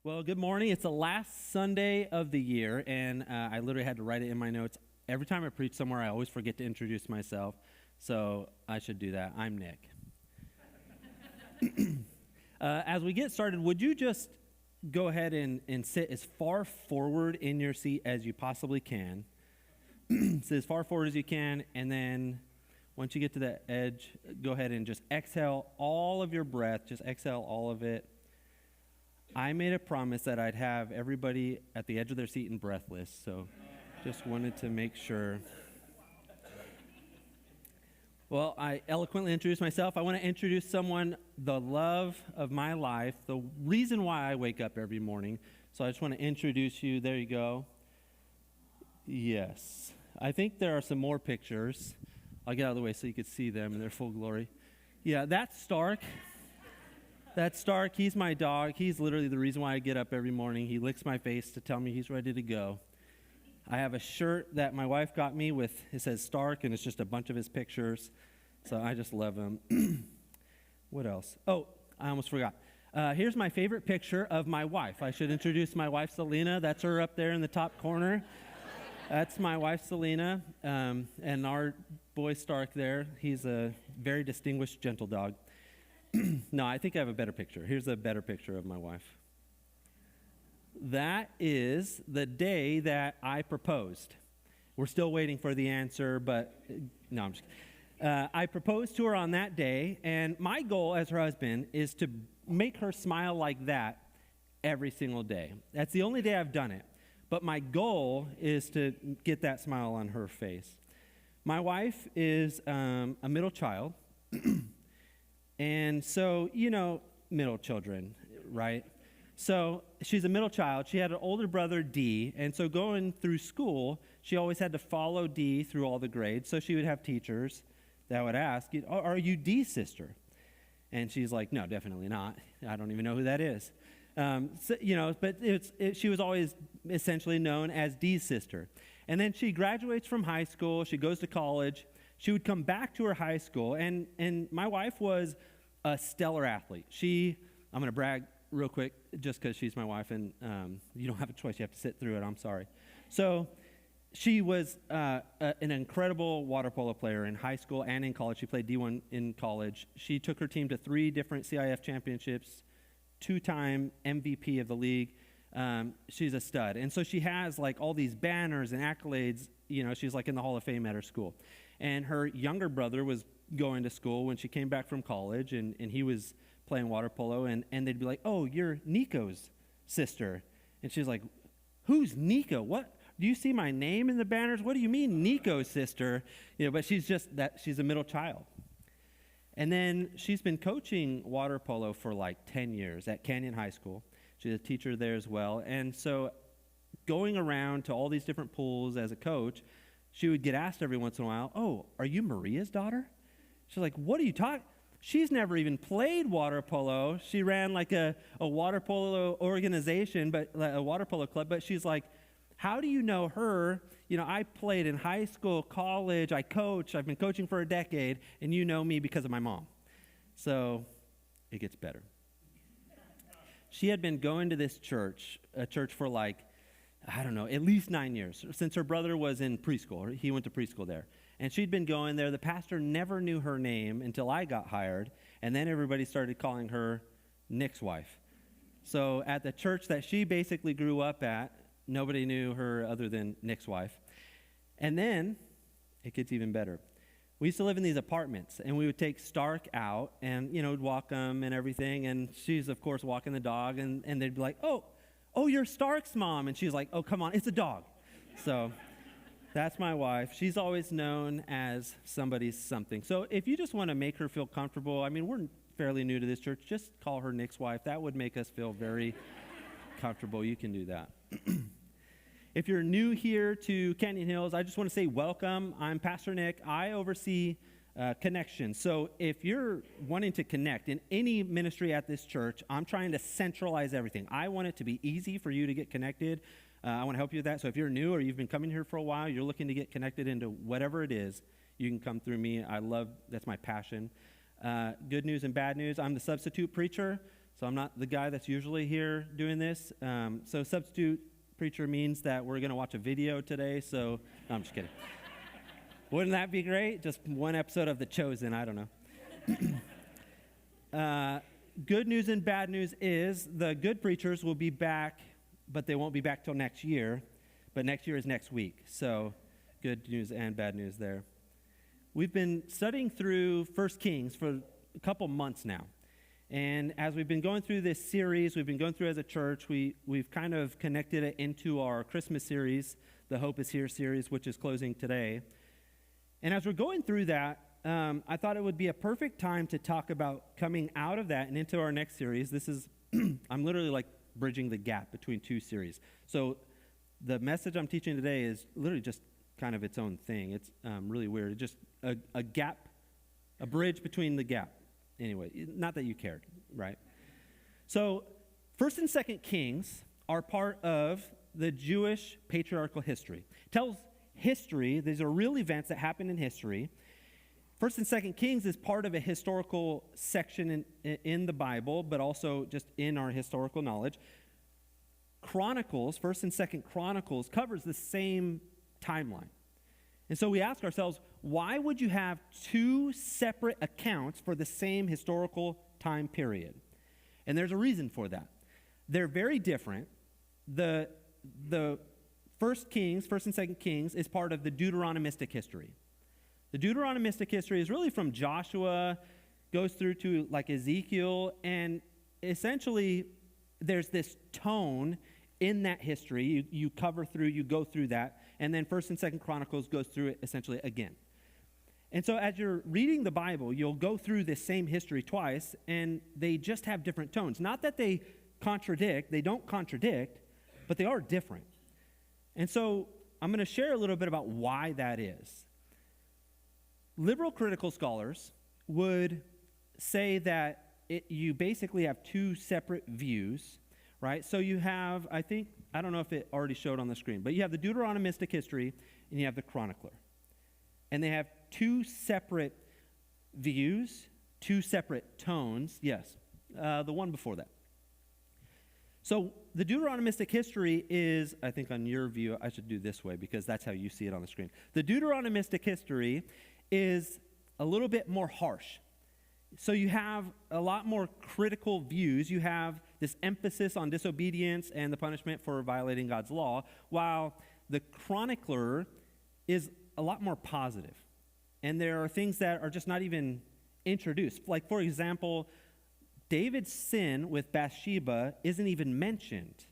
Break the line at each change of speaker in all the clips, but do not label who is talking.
Well, good morning. It's the last Sunday of the year, and I literally had to write it in my notes. Every time I preach somewhere, I always forget to introduce myself, so I should do that. I'm Nick. As we get started, would you just go ahead and sit as far forward in your seat as you possibly can? Sit as far forward as you can, and then once you get to the edge, go ahead and just exhale all of your breath. Just exhale all of it. I made a promise that I'd have everybody at the edge of their seat and breathless, so just wanted to make sure. Well, I eloquently introduced myself. I want to introduce someone, the love of my life, the reason why I wake up every morning. So I just want to introduce you. There you go. Yes. I think there are some more pictures. I'll get out of the way so you can see them in their full glory. Yeah, that's Stark. That's Stark. He's my dog. He's literally the reason why I get up every morning. He licks my face to tell me he's ready to go. I have a shirt that my wife got me with, it says Stark, and it's just a bunch of his pictures. So I just love him. What else? Oh, I almost forgot. Here's my favorite picture of my wife. I should introduce my wife, Selena. That's her up there in the top corner. That's my wife, Selena. And our boy, Stark, there. He's a very distinguished, gentle dog. No, I think I have a better picture. Here's a better picture of my wife. That is the day that I proposed. We're still waiting for the answer, but no, I'm just kidding. I proposed to her on that day, and my goal as her husband is to make her smile like that every single day. That's the only day I've done it, but my goal is to get that smile on her face. My wife is a middle child. And so, you know, middle children, right? So she's a middle child. She had an older brother, D, and so going through school, she always had to follow D through all the grades. So she would have teachers that would ask, are you D's sister? And she's like, no, definitely not. I don't even know who that is. But she was always essentially known as D's sister. And then she graduates from high school. She goes to college. She would come back to her high school, and my wife was a stellar athlete. I'm going to brag real quick just because she's my wife, and you don't have a choice. You have to sit through it. I'm sorry. So she was an incredible water polo player in high school and in college. She played D1 in college. She took her team to 3 different CIF championships, 2-time MVP of the league. She's a stud. And so she has like all these banners and accolades. You know, she's like in the Hall of Fame at her school. And her younger brother was going to school when she came back from college, and he was playing water polo, and they'd be like, oh, you're Nico's sister. And she's like, who's Nico? What? Do you see my name in the banners? What do you mean Nico's sister? You know, but she's a middle child. And then she's been coaching water polo for like 10 years at Canyon High School. She's a teacher there as well. And so going around to all these different pools as a coach, she would get asked every once in a while, oh, are you Maria's daughter? She's like, what are you talking? She's never even played water polo. She ran like a water polo organization, but a water polo club. But she's like, how do you know her? You know, I played in high school, college, I coach. I've been coaching for a decade, and you know me because of my mom. So it gets better. She had been going to this church, a church for like, I don't know, at least 9 years, since her brother was in preschool. He went to preschool there. And she'd been going there. The pastor never knew her name until I got hired, and then everybody started calling her Nick's wife. So at the church that she basically grew up at, nobody knew her other than Nick's wife. And then it gets even better. We used to live in these apartments, and we would take Stark out and, you know, we'd walk them and everything, and she's, of course, walking the dog, and they'd be like, oh, you're Stark's mom. And she's like, oh, come on, it's a dog. So that's my wife. She's always known as somebody's something. So if you just want to make her feel comfortable, I mean, we're fairly new to this church. Just call her Nick's wife. That would make us feel very comfortable. You can do that. If you're new here to Canyon Hills, I just want to say welcome. I'm Pastor Nick. I oversee connection. So if you're wanting to connect in any ministry at this church, I'm trying to centralize everything. I want it to be easy for you to get connected. I want to help you with that. So if you're new or you've been coming here for a while, you're looking to get connected into whatever it is, you can come through me. That's my passion. Good news and bad news. I'm the substitute preacher. So I'm not the guy that's usually here doing this. So substitute preacher means that we're going to watch a video today. So no, I'm just kidding. Wouldn't that be great? Just one episode of The Chosen. I don't know. Good news and bad news is the good preachers will be back, but they won't be back till next year. But next year is next week. So good news and bad news there. We've been studying through 1 Kings for a couple months now. And as we've been going through this series, we've been going through as a church, we've kind of connected it into our Christmas series, the Hope is Here series, which is closing today. And as we're going through that, I thought it would be a perfect time to talk about coming out of that and into our next series. This is, I'm literally like bridging the gap between two series. So the message I'm teaching today is literally just kind of its own thing. It's really weird. It's just a gap, a bridge between the gap. Anyway, not that you cared, right? So 1st and 2nd Kings are part of the Jewish patriarchal history. It tells history. These are real events that happened in history. 1st and 2nd Kings is part of a historical section in the Bible, but also just in our historical knowledge. Chronicles, 1st and 2nd Chronicles, covers the same timeline. And so we ask ourselves, why would you have two separate accounts for the same historical time period? And there's a reason for that. They're very different. The 1st Kings, 1st and 2nd Kings, is part of the Deuteronomistic history. The Deuteronomistic history is really from Joshua, goes through to like Ezekiel, and essentially there's this tone in that history. You cover through, you go through that, and then 1st and 2nd Chronicles goes through it essentially again. And so as you're reading the Bible, you'll go through this same history twice, and they just have different tones. Not that they contradict, they don't contradict, but they are different. And so I'm going to share a little bit about why that is. Liberal critical scholars would say that you basically have two separate views, right? So you have, I don't know if it already showed on the screen, but you have the Deuteronomistic history and you have the chronicler. And they have two separate views, two separate tones. Yes, the one before that. So the Deuteronomistic history is, I think on your view, I should do this way because that's how you see it on the screen. The Deuteronomistic history is a little bit more harsh. So you have a lot more critical views. You have this emphasis on disobedience and the punishment for violating God's law, while the chronicler is a lot more positive. And there are things that are just not even introduced. Like, for example, David's sin with Bathsheba isn't even mentioned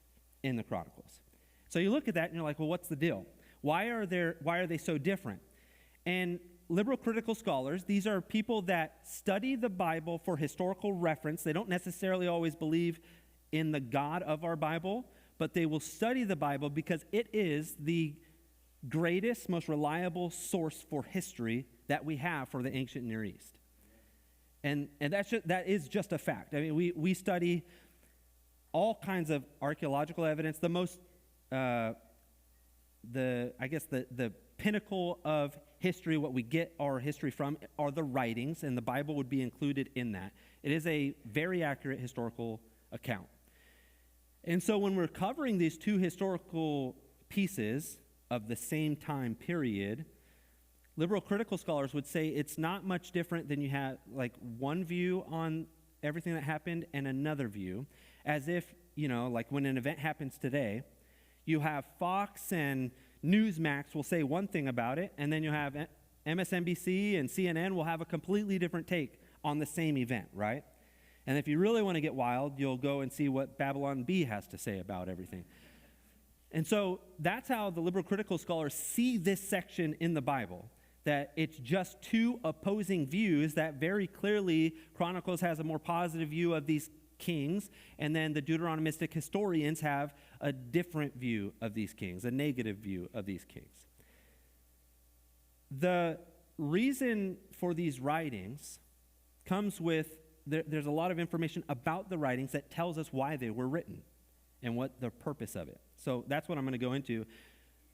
in the Chronicles. So you look at that and you're like, well, what's the deal? Why are they so different? And liberal critical scholars, these are people that study the Bible for historical reference. They don't necessarily always believe in the God of our Bible, but they will study the Bible because it is the greatest, most reliable source for history that we have for the ancient Near East. And that is just a fact. I mean, we study all kinds of archaeological evidence. The most, the pinnacle of history, what we get our history from, are the writings, and the Bible would be included in that. It is a very accurate historical account. And so when we're covering these two historical pieces of the same time period, liberal critical scholars would say it's not much different than you have like one view on everything that happened and another view, as if, like when an event happens today, you have Fox and Newsmax will say one thing about it, and then you have MSNBC and CNN will have a completely different take on the same event, right? And if you really want to get wild, you'll go and see what Babylon Bee has to say about everything. And so that's how the liberal critical scholars see this section in the Bible, that it's just two opposing views that very clearly Chronicles has a more positive view of these kings, and then the Deuteronomistic historians have a different view of these kings, a negative view of these kings. The reason for these writings comes with, there's a lot of information about the writings that tells us why they were written and what the purpose of it. So that's what I'm going to go into,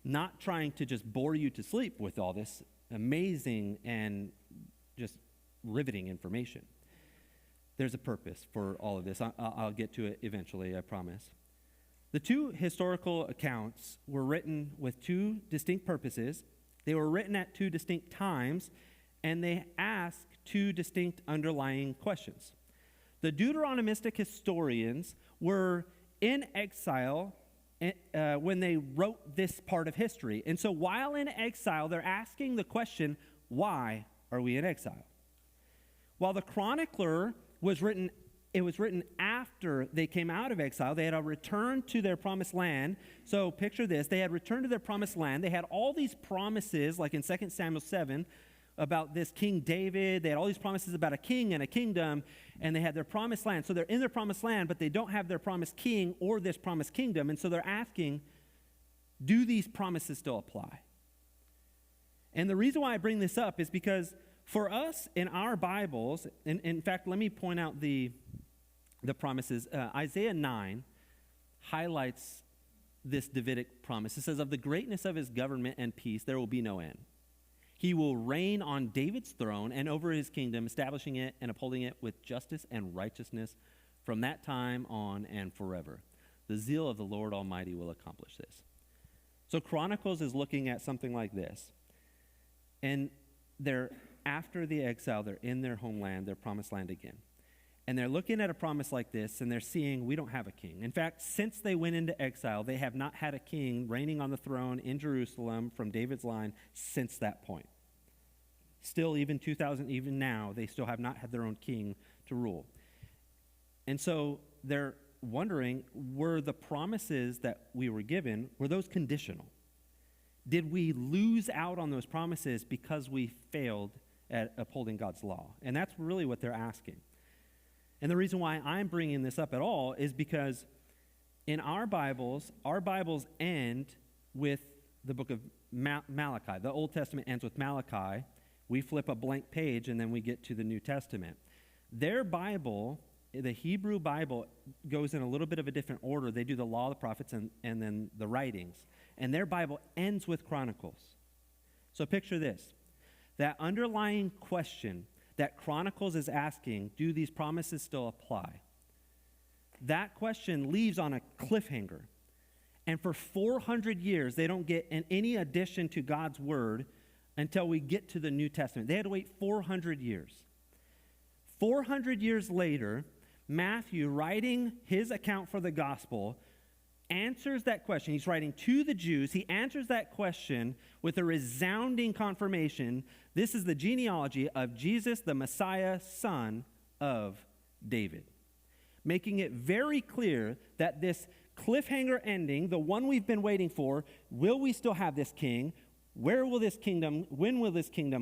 not trying to just bore you to sleep with all this amazing and just riveting information. there's a purpose for all of this. I'll get to it eventually, I promise. The two historical accounts were written with two distinct purposes. They were written at two distinct times, and they ask two distinct underlying questions. The Deuteronomistic historians were in exile when they wrote this part of history. And so while in exile, they're asking the question, why are we in exile? While the chronicler was written after they came out of exile. They had returned to their promised land. So picture this. They had returned to their promised land. They had all these promises, like in 2 Samuel 7, about this King David. They had all these promises about a king and a kingdom, and they had their promised land. So they're in their promised land, but they don't have their promised king or this promised kingdom. And so they're asking, do these promises still apply? And the reason why I bring this up is because for us in our Bibles, and in fact, let me point out the promises. Isaiah 9 highlights this Davidic promise. It says, of the greatness of his government and peace, there will be no end. He will reign on David's throne and over his kingdom, establishing it and upholding it with justice and righteousness from that time on and forever. The zeal of the Lord Almighty will accomplish this. So Chronicles is looking at something like this. And they're, after the exile, they're in their homeland, their promised land again. And they're looking at a promise like this, and they're seeing we don't have a king. In fact, since they went into exile, they have not had a king reigning on the throne in Jerusalem from David's line since that point. Still, even now, they still have not had their own king to rule. And so they're wondering, were the promises that we were given, were those conditional? Did we lose out on those promises because we failed at upholding God's law? And that's really what they're asking. And the reason why I'm bringing this up at all is because in our Bibles end with the book of Malachi. The Old Testament ends with Malachi. We flip a blank page, and then we get to the New Testament. Their Bible, the Hebrew Bible, goes in a little bit of a different order. They do the law, the prophets, and then the writings. And their Bible ends with Chronicles. So picture this. That underlying question that Chronicles is asking, do these promises still apply? That question leaves on a cliffhanger. And for 400 years, they don't get any addition to God's word until we get to the New Testament. They had to wait 400 years. 400 years later, Matthew, writing his account for the gospel, answers that question. He's writing to the Jews. He answers that question with a resounding confirmation. This is the genealogy of Jesus, the Messiah, son of David. Making it very clear that this cliffhanger ending, the one we've been waiting for, will we still have this king? When will this kingdom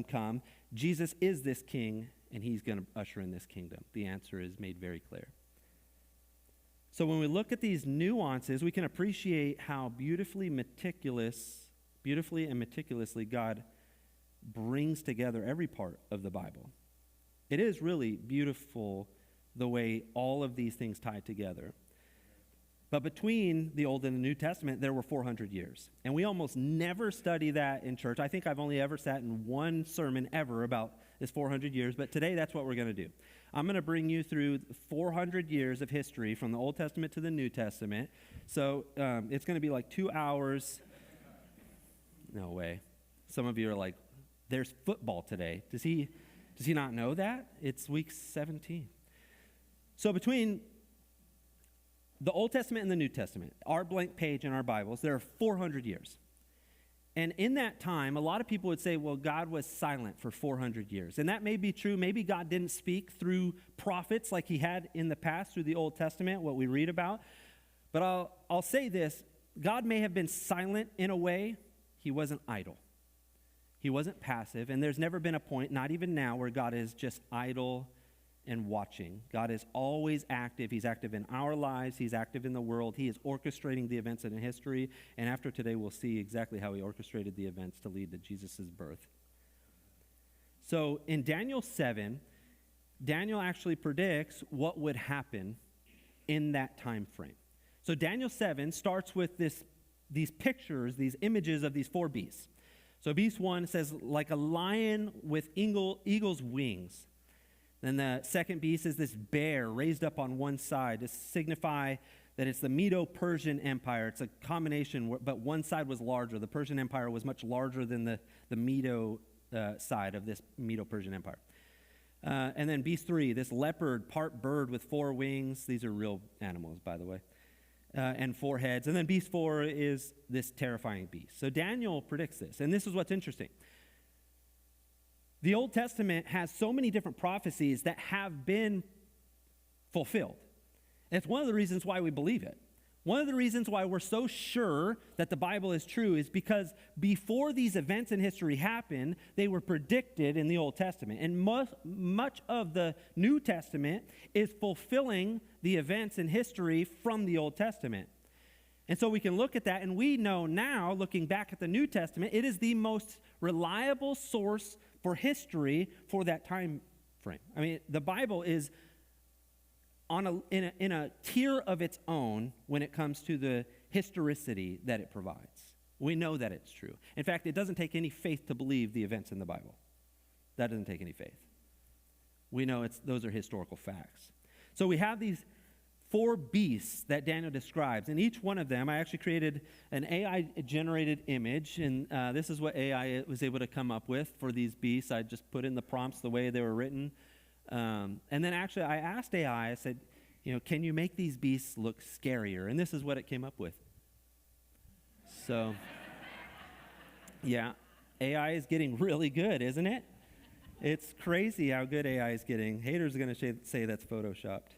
come? Jesus is this king, and he's going to usher in this kingdom. The answer is made very clear. So when we look at these nuances, we can appreciate how beautifully and meticulously God brings together every part of the Bible. It is really beautiful the way all of these things tie together. But between the Old and the New Testament, there were 400 years. And we almost never study that in church. I think I've only ever sat in one sermon ever about this 400 years, but today that's what we're going to do. I'm going to bring you through 400 years of history from the Old Testament to the New Testament. So it's going to be like 2 hours. No way. Some of you are like, there's football today. Does he not know that? It's week 17. So between the Old Testament and the New Testament, our blank page in our Bibles, there are 400 years. And in that time, a lot of people would say, well, God was silent for 400 years. And that may be true. Maybe God didn't speak through prophets like he had in the past through the Old Testament, what we read about. But I'll say this. God may have been silent in a way. He wasn't idle. He wasn't passive. And there's never been a point, not even now, where God is just idle and watching. God is always active. He's active in our lives. He's active in the world. He is orchestrating the events in history. And after today, we'll see exactly how he orchestrated the events to lead to Jesus' birth. So in Daniel 7, Daniel actually predicts what would happen in that time frame. So Daniel 7 starts with these pictures, these images of these four beasts. So beast 1 says, like a lion with eagle's wings. Then the second beast is this bear raised up on one side to signify that it's the Medo-Persian Empire. It's a combination, but one side was larger. The Persian Empire was much larger than the Medo side of this Medo-Persian Empire. And then beast 3, this leopard, part bird with 4 wings. These are real animals, by the way. And 4 heads. And then beast 4 is this terrifying beast. So Daniel predicts this. And this is what's interesting. The Old Testament has so many different prophecies that have been fulfilled. And it's one of the reasons why we believe it. One of the reasons why we're so sure that the Bible is true is because before these events in history happen, they were predicted in the Old Testament. And much of the New Testament is fulfilling the events in history from the Old Testament. And so we can look at that, and we know now, looking back at the New Testament, it is the most reliable source for history for that time frame. I mean, the Bible is in a tier of its own when it comes to the historicity that it provides. We know that it's true. In fact, it doesn't take any faith to believe the events in the Bible. That doesn't take any faith. We know those are historical facts. So we have these 4 beasts that Daniel describes, and each one of them, I actually created an AI-generated image, and this is what AI was able to come up with for these beasts. I just put in the prompts the way they were written. And then actually I asked AI, I said, can you make these beasts look scarier? And this is what it came up with. So, yeah, AI is getting really good, isn't it? It's crazy how good AI is getting. Haters are going to say that's photoshopped.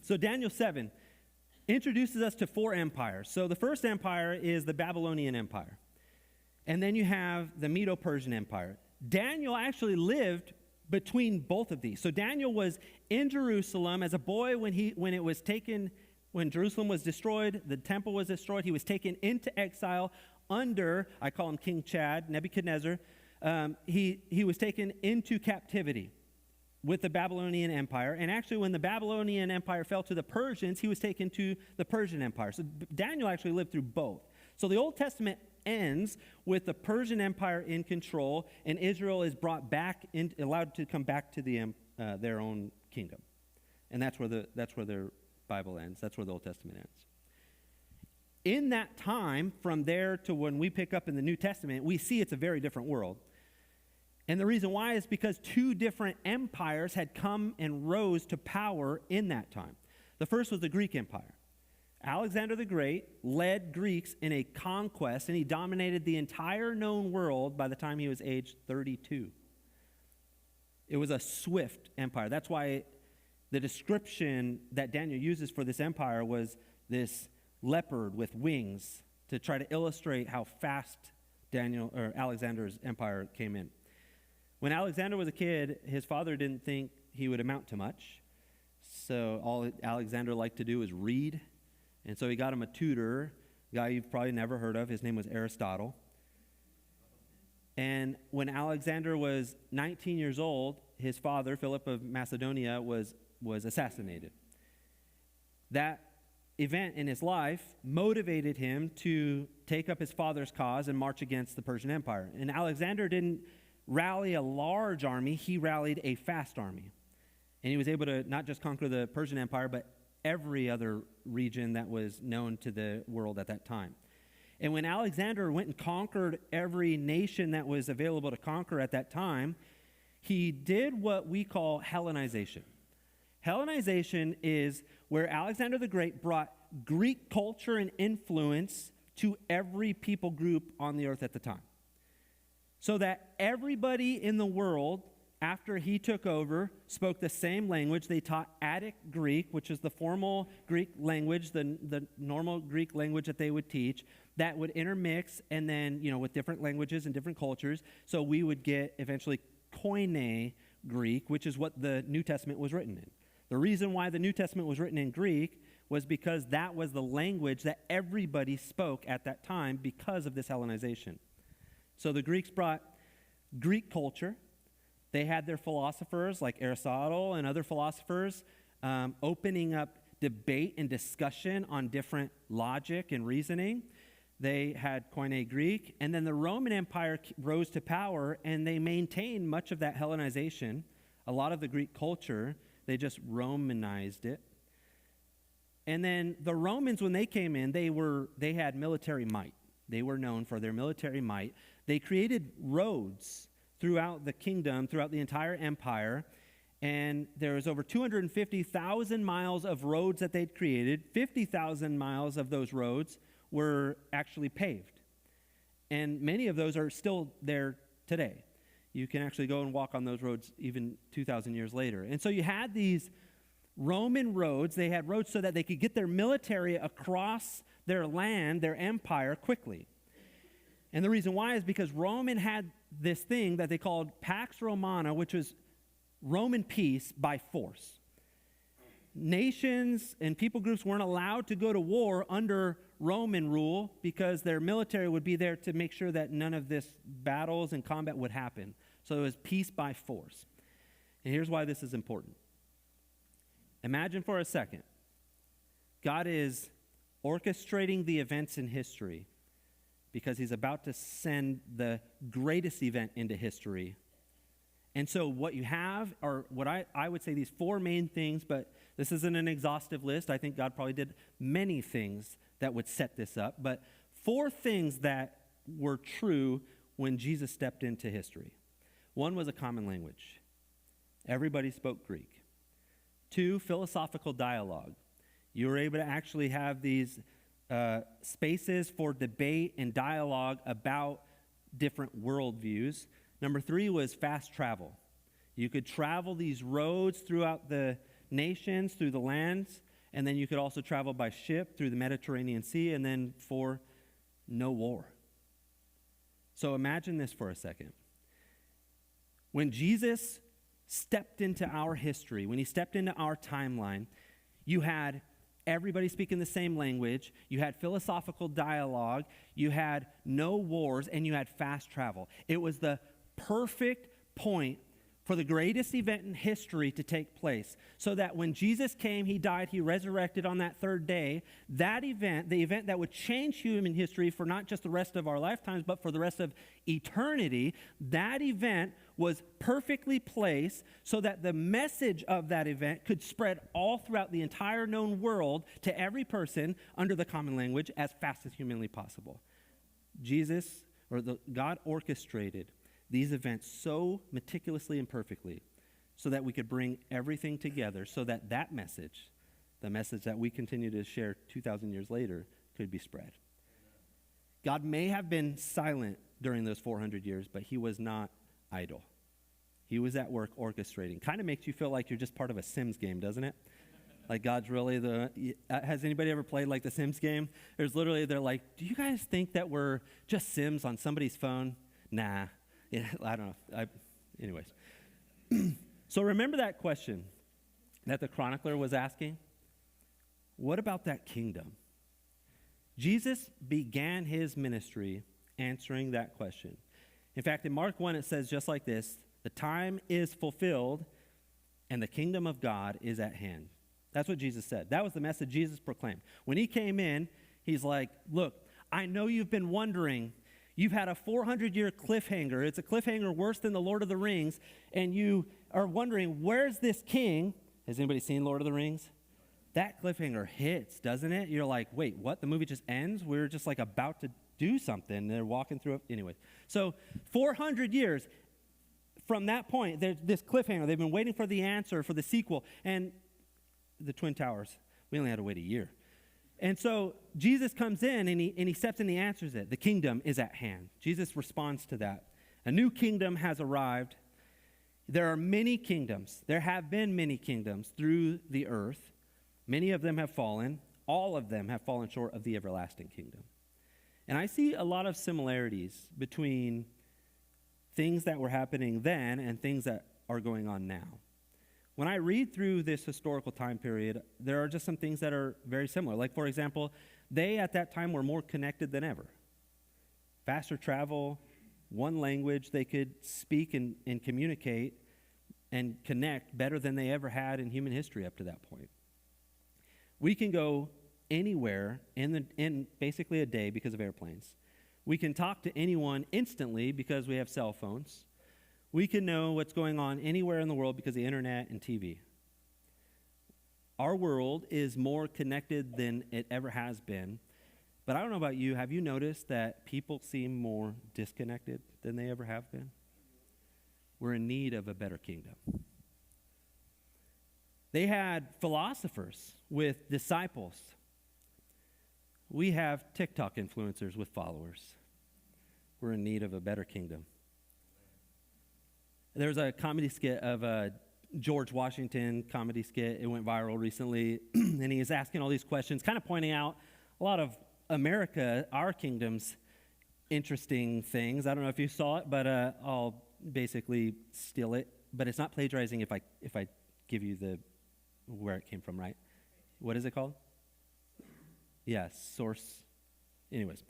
So Daniel 7 introduces us to 4 empires. So the first empire is the Babylonian Empire. And then you have the Medo-Persian Empire. Daniel actually lived between both of these. So Daniel was in Jerusalem as a boy when Jerusalem was destroyed, the temple was destroyed. He was taken into exile under, I call him King Chad, Nebuchadnezzar. He was taken into captivity with the Babylonian Empire. And actually, when the Babylonian Empire fell to the Persians, he was taken to the Persian Empire. So Daniel actually lived through both. So the Old Testament ends with the Persian Empire in control, and Israel is brought back, allowed to come back to their own kingdom. And that's where their Bible ends. That's where the Old Testament ends. In that time, from there to when we pick up in the New Testament, we see it's a very different world. And the reason why is because 2 different empires had come and rose to power in that time. The first was the Greek Empire. Alexander the Great led Greeks in a conquest, and he dominated the entire known world by the time he was age 32. It was a swift empire. That's why the description that Daniel uses for this empire was this leopard with wings to try to illustrate how fast Alexander's empire came in. When Alexander was a kid, his father didn't think he would amount to much. So all Alexander liked to do was read. And so he got him a tutor, a guy you've probably never heard of. His name was Aristotle. And when Alexander was 19 years old, his father, Philip of Macedonia, was assassinated. That event in his life motivated him to take up his father's cause and march against the Persian Empire. And Alexander didn't rally a large army, he rallied a fast army. And he was able to not just conquer the Persian Empire, but every other region that was known to the world at that time. And when Alexander went and conquered every nation that was available to conquer at that time, he did what we call Hellenization. Hellenization is where Alexander the Great brought Greek culture and influence to every people group on the earth at the time. So that everybody in the world, after he took over, spoke the same language. They taught Attic Greek, which is the formal Greek language, the normal Greek language that they would teach, that would intermix and then, with different languages and different cultures. So we would get eventually Koine Greek, which is what the New Testament was written in. The reason why the New Testament was written in Greek was because that was the language that everybody spoke at that time because of this Hellenization. So the Greeks brought Greek culture. They had their philosophers like Aristotle and other philosophers opening up debate and discussion on different logic and reasoning. They had Koine Greek, and then the Roman Empire rose to power, and they maintained much of that Hellenization A lot of the Greek culture, they just Romanized it. And then the Romans, when they came in, they had military might. They were known for their military might. They created roads throughout the kingdom, throughout the entire empire, and there was over 250,000 miles of roads that they'd created. 50,000 miles of those roads were actually paved. And many of those are still there today. You can actually go and walk on those roads even 2,000 years later. And so you had these Roman roads. They had roads so that they could get their military across their land, their empire, quickly. And the reason why is because Roman had this thing that they called Pax Romana, which was Roman peace by force. Nations and people groups weren't allowed to go to war under Roman rule because their military would be there to make sure that none of this battles and combat would happen. So it was peace by force. And here's why this is important. Imagine for a second, God is orchestrating the events in history because he's about to send the greatest event into history. And so what you have are what I would say these four main things, but this isn't an exhaustive list. I think God probably did many things that would set this up, but four things that were true when Jesus stepped into history. One was a common language. Everybody spoke Greek. Two, philosophical dialogue. You were able to actually have these spaces for debate and dialogue about different worldviews. Number three was fast travel. You could travel these roads throughout the nations, through the lands, and then you could also travel by ship through the Mediterranean Sea, and then for no war. So imagine this for a second. When Jesus stepped into our history, when he stepped into our timeline, you had everybody speaking the same language, you had philosophical dialogue, you had no wars, and you had fast travel. It was the perfect point for the greatest event in history to take place, so that when Jesus came, he died, he resurrected on that third day. That event, the event that would change human history for not just the rest of our lifetimes, but for the rest of eternity, that event was perfectly placed so that the message of that event could spread all throughout the entire known world to every person under the common language as fast as humanly possible. God orchestrated these events so meticulously and perfectly so that we could bring everything together so that that message, the message that we continue to share 2,000 years later, could be spread. God may have been silent during those 400 years, but he was not idle. He was at work orchestrating. Kind of makes you feel like you're just part of a Sims game, doesn't it? Like God's really has anybody ever played like the Sims game? They're like, do you guys think that we're just Sims on somebody's phone? Nah. Yeah, I don't know. Anyways. So remember that question that the chronicler was asking? What about that kingdom? Jesus began his ministry answering that question. In fact, in Mark 1, it says just like this: the time is fulfilled and the kingdom of God is at hand. That's what Jesus said. That was the message Jesus proclaimed. When he came in, he's like, look, I know you've been wondering. You've had a 400-year cliffhanger. It's a cliffhanger worse than the Lord of the Rings. And you are wondering, where's this king? Has anybody seen Lord of the Rings? That cliffhanger hits, doesn't it? You're like, wait, what? The movie just ends? We're just like about to do something. They're walking through it. Anyway, so 400 years from that point, there's this cliffhanger. They've been waiting for the answer for the sequel. And the Twin Towers, we only had to wait a year. And so Jesus comes in and he steps in and he answers it. The kingdom is at hand. Jesus responds to that. A new kingdom has arrived. There are many kingdoms. There have been many kingdoms through the earth. Many of them have fallen. All of them have fallen short of the everlasting kingdom. And I see a lot of similarities between things that were happening then and things that are going on now. When I read through this historical time period, there are just some things that are very similar. Like, for example, they at that time were more connected than ever. Faster travel, one language, they could speak and communicate and connect better than they ever had in human history up to that point. We can go anywhere in basically a day because of airplanes. We can talk to anyone instantly because we have cell phones. We can know what's going on anywhere in the world because of the internet and TV. Our world is more connected than it ever has been. But I don't know about you. Have you noticed that people seem more disconnected than they ever have been? We're in need of a better kingdom. They had philosophers with disciples. We have TikTok influencers with followers. We're in need of a better kingdom. There was a comedy skit of a George Washington comedy skit. It went viral recently, and he is asking all these questions, kind of pointing out a lot of America, our kingdom's interesting things. I don't know if you saw it, but I'll basically steal it. But it's not plagiarizing if I give you the where it came from, right? What is it called? Yes, source. Anyways.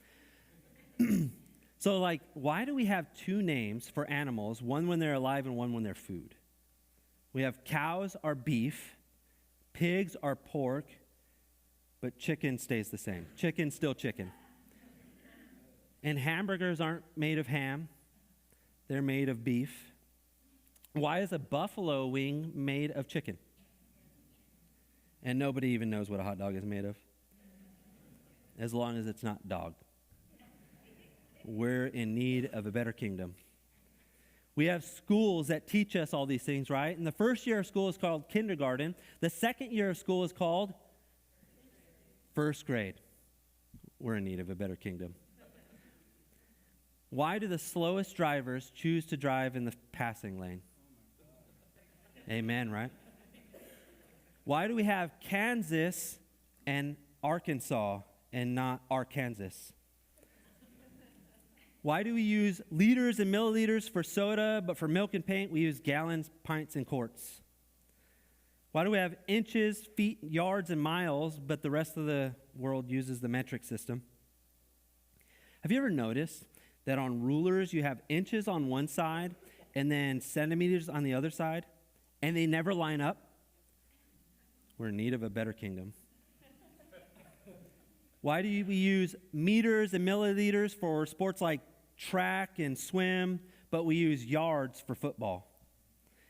So, why do we have two names for animals, one when they're alive and one when they're food? We have cows are beef, pigs are pork, but chicken stays the same. Chicken's still chicken. And hamburgers aren't made of ham. They're made of beef. Why is a buffalo wing made of chicken? And nobody even knows what a hot dog is made of, as long as it's not dog. We're in need of a better kingdom. We have schools that teach us all these things, right? And the first year of school is called kindergarten. The second year of school is called first grade. We're in need of a better kingdom. Why do the slowest drivers choose to drive in the passing lane? Amen, right? Why do we have Kansas and Arkansas and not Arkansas? Why do we use liters and milliliters for soda, but for milk and paint we use gallons, pints, and quarts? Why do we have inches, feet, yards, and miles, but the rest of the world uses the metric system? Have you ever noticed that on rulers you have inches on one side and then centimeters on the other side, and they never line up? We're in need of a better kingdom. Why do we use meters and milliliters for sports like track and swim, but we use yards for football?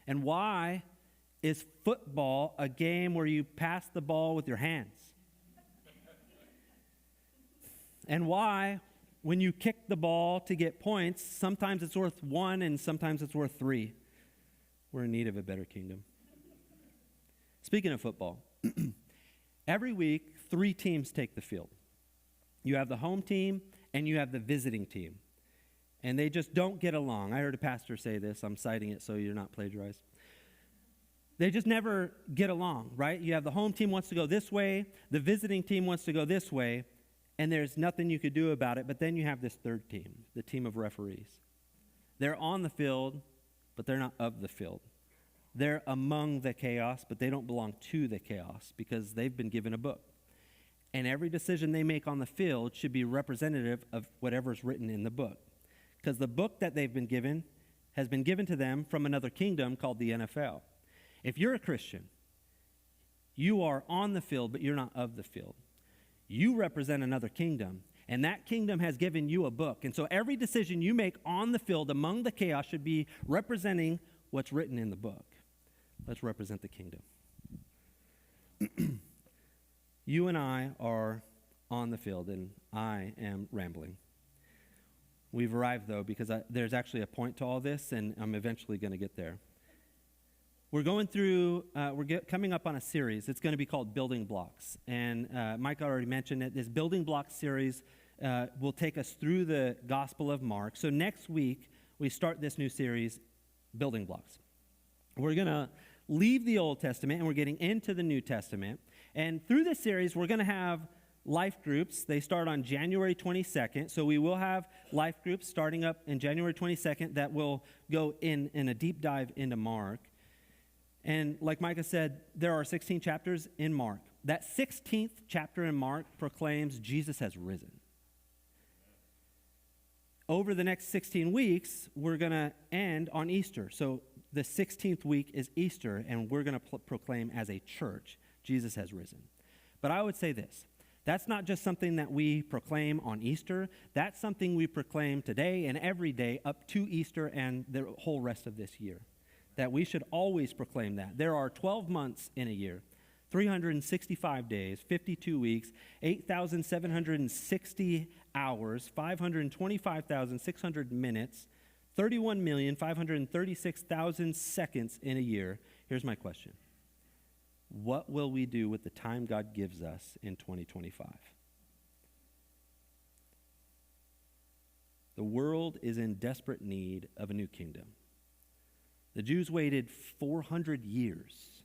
And why is football a game where you pass the ball with your hands? And why, when you kick the ball to get points, sometimes it's worth 1 and sometimes it's worth 3? We're in need of a better kingdom. Speaking of football, every week 3 teams take the field. You have the home team and you have the visiting team. And they just don't get along. I heard a pastor say this. I'm citing it so you're not plagiarized. They just never get along, right? You have the home team wants to go this way, the visiting team wants to go this way, and there's nothing you could do about it. But then you have this third team, the team of referees. They're on the field, but they're not of the field. They're among the chaos, but they don't belong to the chaos because they've been given a book. And every decision they make on the field should be representative of whatever's written in the book. Because the book that they've been given has been given to them from another kingdom called the NFL. If you're a Christian, you are on the field, but you're not of the field. You represent another kingdom, and that kingdom has given you a book. And so every decision you make on the field among the chaos should be representing what's written in the book. Let's represent the kingdom. You and I are on the field, and I am rambling. We've arrived, though, because there's actually a point to all this, and I'm eventually going to get there. We're going through, coming up on a series. It's going to be called Building Blocks. And Mike already mentioned it. This Building Blocks series will take us through the Gospel of Mark. So next week, we start this new series, Building Blocks. We're going to leave the Old Testament, and we're getting into the New Testament. And through this series, we're going to have life groups. They start on January 22nd. So we will have life groups starting up in January 22nd that will go in a deep dive into Mark. And like Micah said, there are 16 chapters in Mark. That 16th chapter in Mark proclaims Jesus has risen. Over the next 16 weeks, we're going to end on Easter. So the 16th week is Easter, and we're going to proclaim as a church, Jesus has risen. But I would say this, That's not just something that we proclaim on Easter. That's something we proclaim today and every day up to Easter and the whole rest of this year. That we should always proclaim that. There are 12 months in a year, 365 days, 52 weeks, 8,760 hours, 525,600 minutes, 31,536,000 seconds in a year. Here's my question. What will we do with the time God gives us in 2025? The world is in desperate need of a new kingdom. The Jews waited 400 years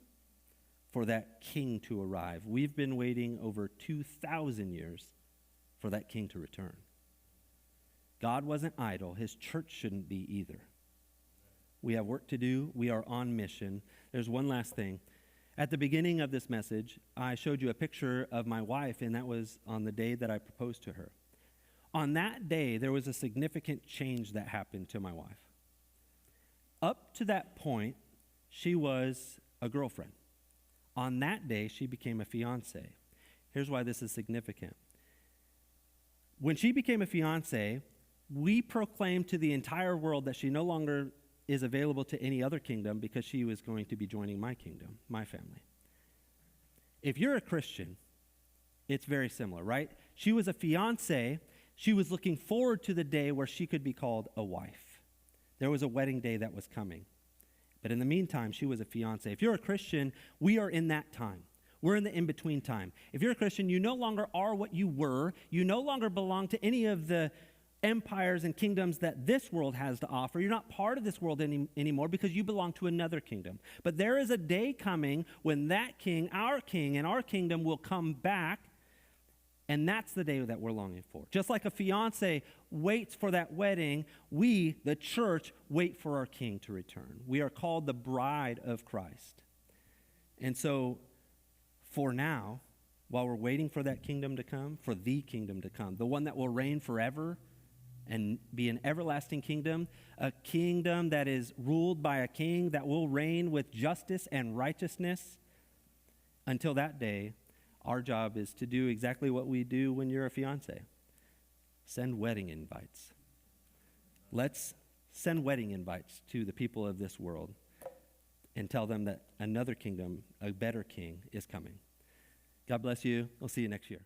for that king to arrive. We've been waiting over 2,000 years for that king to return. God wasn't idle. His church shouldn't be either. We have work to do. We are on mission. There's one last thing. At the beginning of this message, I showed you a picture of my wife, and that was on the day that I proposed to her. On that day, there was a significant change that happened to my wife. Up to that point, she was a girlfriend. On that day, she became a fiancé. Here's why this is significant. When she became a fiancé, we proclaimed to the entire world that she no longer is available to any other kingdom because she was going to be joining my kingdom, my family. If you're a Christian, it's very similar, right? She was a fiancé. She was looking forward to the day where she could be called a wife. There was a wedding day that was coming. But in the meantime, she was a fiancé. If you're a Christian, we are in that time. We're in the in-between time. If you're a Christian, you no longer are what you were. You no longer belong to any of the empires and kingdoms that this world has to offer. You're not part of this world anymore because you belong to another kingdom. But there is a day coming when that king, and our kingdom will come back, and that's the day that we're longing for. Just like a fiancé waits for that wedding, we, the church, wait for our king to return. We are called the bride of Christ. And so, for now, while we're waiting for that kingdom to come, for the kingdom to come, the one that will reign forever and be an everlasting kingdom, a kingdom that is ruled by a king that will reign with justice and righteousness, until that day, our job is to do exactly what we do when you're a fiancé. Send wedding invites. Let's send wedding invites to the people of this world and tell them that another kingdom, a better king, is coming. God bless you. We'll see you next year.